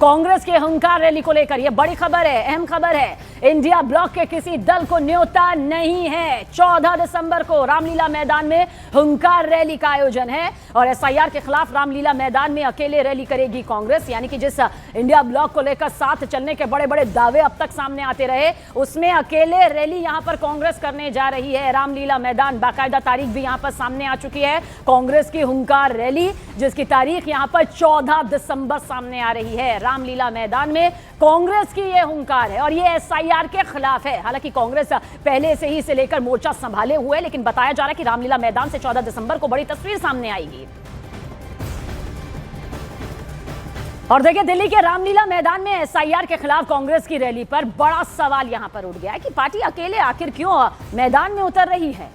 कांग्रेस के हुंकार रैली को लेकर यह बड़ी खबर है, अहम खबर है। इंडिया ब्लॉक के किसी दल को न्योता नहीं है। 14 दिसंबर को रामलीला मैदान में हुंकार रैली का आयोजन है और एसआईआर के खिलाफ रामलीला मैदान में अकेले रैली करेगी कांग्रेस। यानी कि जिस इंडिया ब्लॉक को लेकर साथ चलने के बड़े बड़े दावे अब तक सामने आते रहे, उसमें अकेले रैली यहां पर कांग्रेस करने जा रही है। रामलीला मैदान, बाकायदा तारीख भी यहां पर सामने आ चुकी है। कांग्रेस की हुंकार रैली, जिसकी तारीख यहां पर 14 दिसंबर सामने आ रही है। रामलीला मैदान में कांग्रेस की यह हुंकार है और यह एसआईआर के खिलाफ है। हालांकि कांग्रेस पहले से ही इसे लेकर मोर्चा संभाले हुए, लेकिन बताया जा रहा है कि रामलीला मैदान से 14 दिसंबर को बड़ी तस्वीर सामने आएगी। और देखिए, दिल्ली के रामलीला मैदान में एसआईआर के खिलाफ कांग्रेस की रैली पर बड़ा सवाल यहां पर उठ गया है कि पार्टी अकेले आखिर क्यों मैदान में उतर रही है।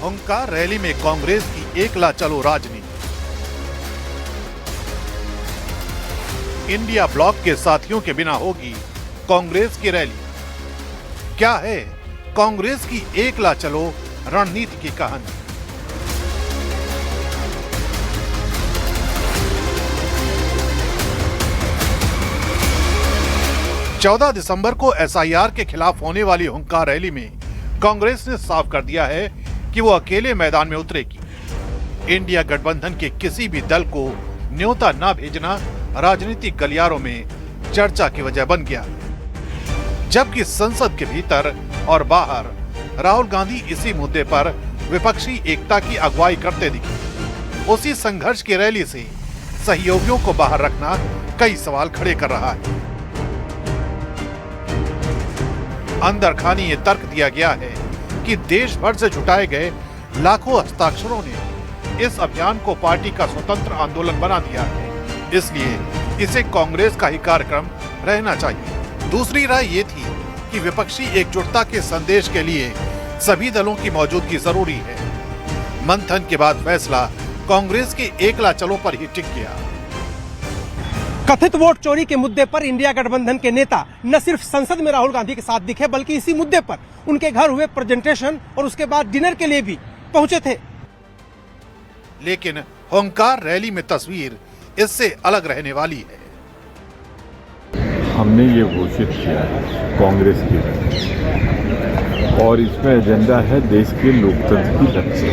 हुंकार रैली में कांग्रेस की एकला चलो राजनीति। इंडिया ब्लॉक के साथियों के बिना होगी कांग्रेस की रैली। क्या है कांग्रेस की एकला चलो रणनीति की कहानी। चौदह दिसंबर को एसआईआर के खिलाफ होने वाली हुंकार रैली में कांग्रेस ने साफ कर दिया है कि वो अकेले मैदान में उतरेगी। इंडिया गठबंधन के किसी भी दल को न्योता न भेजना राजनीतिक गलियारों में चर्चा की वजह बन गया, जबकि संसद के भीतर और बाहर राहुल गांधी इसी मुद्दे पर विपक्षी एकता की अगुवाई करते दिखे। उसी संघर्ष की रैली से सहयोगियों को बाहर रखना कई सवाल खड़े कर रहा है। अंदर खानी ये तर्क दिया गया है कि देश भर से जुटाए गए लाखों हस्ताक्षरों ने इस अभियान को पार्टी का स्वतंत्र आंदोलन बना दिया है, इसलिए इसे कांग्रेस का ही कार्यक्रम रहना चाहिए। दूसरी राय ये थी कि विपक्षी एकजुटता के संदेश के लिए सभी दलों की मौजूदगी जरूरी है। मंथन के बाद फैसला कांग्रेस के एकला चलो पर ही टिक गया। कथित वोट चोरी के मुद्दे पर इंडिया गठबंधन के नेता न सिर्फ संसद में राहुल गांधी के साथ दिखे, बल्कि इसी मुद्दे पर उनके घर हुए प्रेजेंटेशन और उसके बाद डिनर के लिए भी पहुंचे थे। लेकिन हुंकार रैली में तस्वीर इससे अलग रहने वाली है। हमने ये घोषित किया है कांग्रेस की रैली, और इसमें एजेंडा है देश के लोकतंत्र की रक्षा,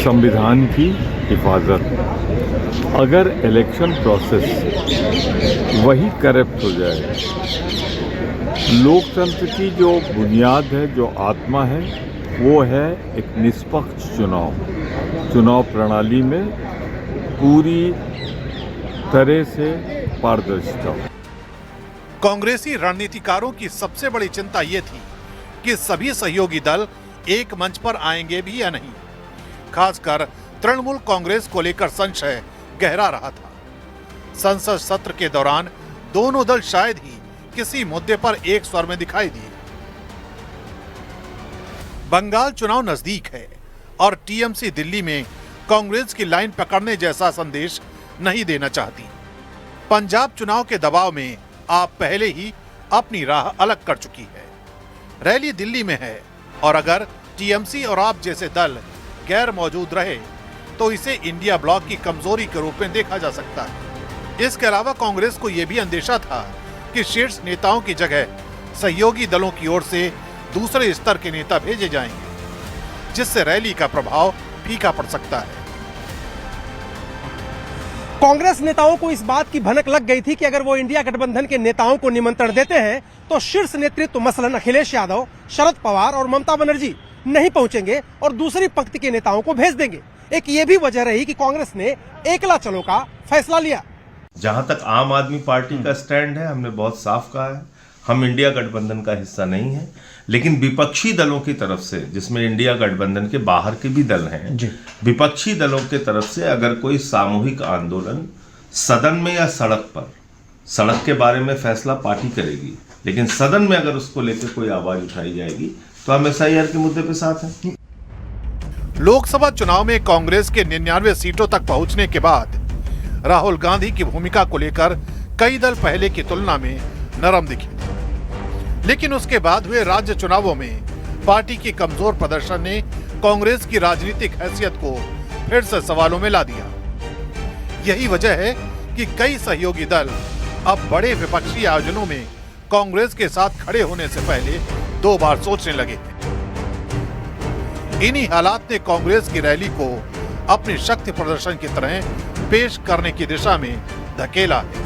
संविधान की हिफाजत। अगर इलेक्शन प्रोसेस वही करप्ट हो जाए, लोकतंत्र की जो बुनियाद है, जो आत्मा है, वो है एक निष्पक्ष चुनाव प्रणाली में पूरी तरह से पारदर्शिता। कांग्रेसी रणनीतिकारों की सबसे बड़ी चिंता ये थी कि सभी सहयोगी दल एक मंच पर आएंगे भी या नहीं। खासकर तृणमूल कांग्रेस को लेकर संशय गहरा रहा था। संसद सत्र के दौरान दोनों दल शायद ही किसी मुद्दे पर एक स्वर में दिखाई दिए। बंगाल चुनाव नजदीक है और टीएमसी दिल्ली में कांग्रेस की लाइन पकड़ने जैसा संदेश नहीं देना चाहती। पंजाब चुनाव के दबाव में आप पहले ही अपनी राह अलग कर चुकी है। रैली दिल्ली में है और अगर टीएमसी और आप जैसे दल गैर मौजूद रहे तो इसे इंडिया ब्लॉक की कमजोरी के रूप में देखा जा सकता है। इसके अलावा कांग्रेस को यह भी अंदेशा था कि शीर्ष नेताओं की जगह सहयोगी दलों की ओर से दूसरे स्तर के नेता भेजे जाएंगे, जिससे रैली का प्रभाव फीका पड़ सकता है। कांग्रेस नेताओं को इस बात की भनक लग गई थी कि अगर वो इंडिया गठबंधन के नेताओं को निमंत्रण देते हैं तो शीर्ष नेतृत्व मसलन अखिलेश यादव, शरद पवार और ममता बनर्जी नहीं पहुंचेंगे और दूसरी पंक्ति के नेताओं को भेज देंगे। एक ये भी वजह रही कि कांग्रेस ने एकला चलो का फैसला लिया। जहां तक आम आदमी पार्टी का स्टैंड है, हमने बहुत साफ कहा है, हम इंडिया गठबंधन का हिस्सा नहीं है। लेकिन विपक्षी दलों की तरफ से, जिसमें इंडिया गठबंधन के बाहर के भी दल हैं, विपक्षी दलों की तरफ से अगर कोई सामूहिक आंदोलन सदन में या सड़क पर, सड़क के बारे में फैसला पार्टी करेगी, लेकिन सदन में अगर उसको लेकर कोई आवाज उठाई जाएगी तो हम एसआईआर के मुद्दे पे साथ हैं। लोकसभा चुनाव में कांग्रेस के 99 सीटों तक पहुंचने के बाद राहुल गांधी की भूमिका को लेकर कई दल पहले की तुलना में नरम दिखे, लेकिन उसके बाद हुए राज्य चुनावों में पार्टी की कमजोर प्रदर्शन ने कांग्रेस की राजनीतिक हैसियत को फिर से सवालों में ला दिया। यही वजह है कि कई सहयोगी दल अब बड़े विपक्षी आयोजनों में कांग्रेस के साथ खड़े होने से पहले 2 बार सोचने लगे। इन्हीं हालात ने कांग्रेस की रैली को अपनी शक्ति प्रदर्शन की तरह पेश करने की दिशा में धकेला है।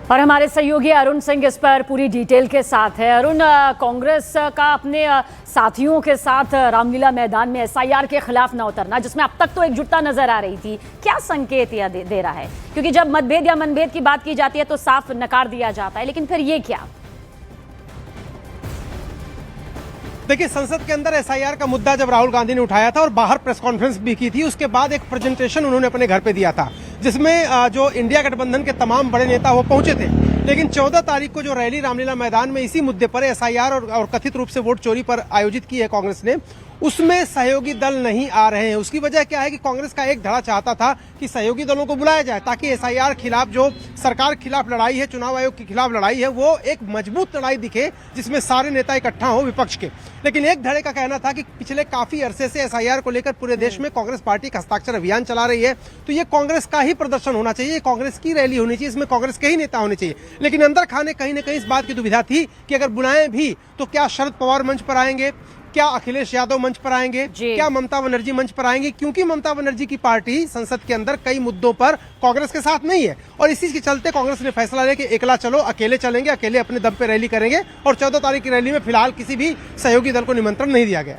और हमारे सहयोगी अरुण सिंह इस पर पूरी डिटेल के साथ है। अरुण, कांग्रेस का अपने साथियों के साथ रामलीला मैदान में एसआईआर के खिलाफ न उतरना, जिसमें अब तक तो एकजुटता नजर आ रही थी, क्या संकेत यह दे रहा है? क्योंकि जब मतभेद या मनभेद की बात की जाती है तो साफ नकार दिया जाता है, लेकिन फिर ये क्या? देखिए, संसद के अंदर एसआईआर का मुद्दा जब राहुल गांधी ने उठाया था और बाहर प्रेस कॉन्फ्रेंस भी की थी, उसके बाद एक प्रेजेंटेशन उन्होंने अपने घर पे दिया था, जिसमें जो इंडिया गठबंधन के तमाम बड़े नेता वो पहुंचे थे। लेकिन 14 तारीख को जो रैली रामलीला मैदान में इसी मुद्दे पर एसआईआर और कथित रूप से वोट चोरी पर आयोजित की है कांग्रेस ने, उसमें सहयोगी दल नहीं आ रहे हैं। उसकी वजह क्या है कि कांग्रेस का एक धड़ा चाहता था कि सहयोगी दलों को बुलाया जाए, ताकि एसआईआर खिलाफ जो सरकार खिलाफ लड़ाई है, चुनाव आयोग के खिलाफ लड़ाई है, वो एक मजबूत लड़ाई दिखे जिसमें सारे नेता इकट्ठा हो विपक्ष के। लेकिन एक धड़े का कहना था कि पिछले काफी अरसे से एसआईआर को लेकर पूरे देश में कांग्रेस पार्टी का हस्ताक्षर अभियान चला रही है, तो ये कांग्रेस का ही प्रदर्शन होना चाहिए, कांग्रेस की रैली होनी चाहिए, इसमें कांग्रेस के ही नेता होने चाहिए। लेकिन अंदर खाने कहीं न कहीं इस बात की दुविधा थी कि अगर बुलाएं भी तो क्या शरद पवार मंच पर आएंगे, क्या अखिलेश यादव मंच पर आएंगे, क्या ममता बनर्जी मंच पर आएंगी, क्योंकि ममता बनर्जी की पार्टी संसद के अंदर कई मुद्दों पर कांग्रेस के साथ नहीं है। और इसी के चलते कांग्रेस ने फैसला लिया कि एकला चलो, अकेले चलेंगे, अकेले अपने दम पे रैली करेंगे, और 14 तारीख की रैली में फिलहाल किसी भी सहयोगी दल को निमंत्रण नहीं दिया गया।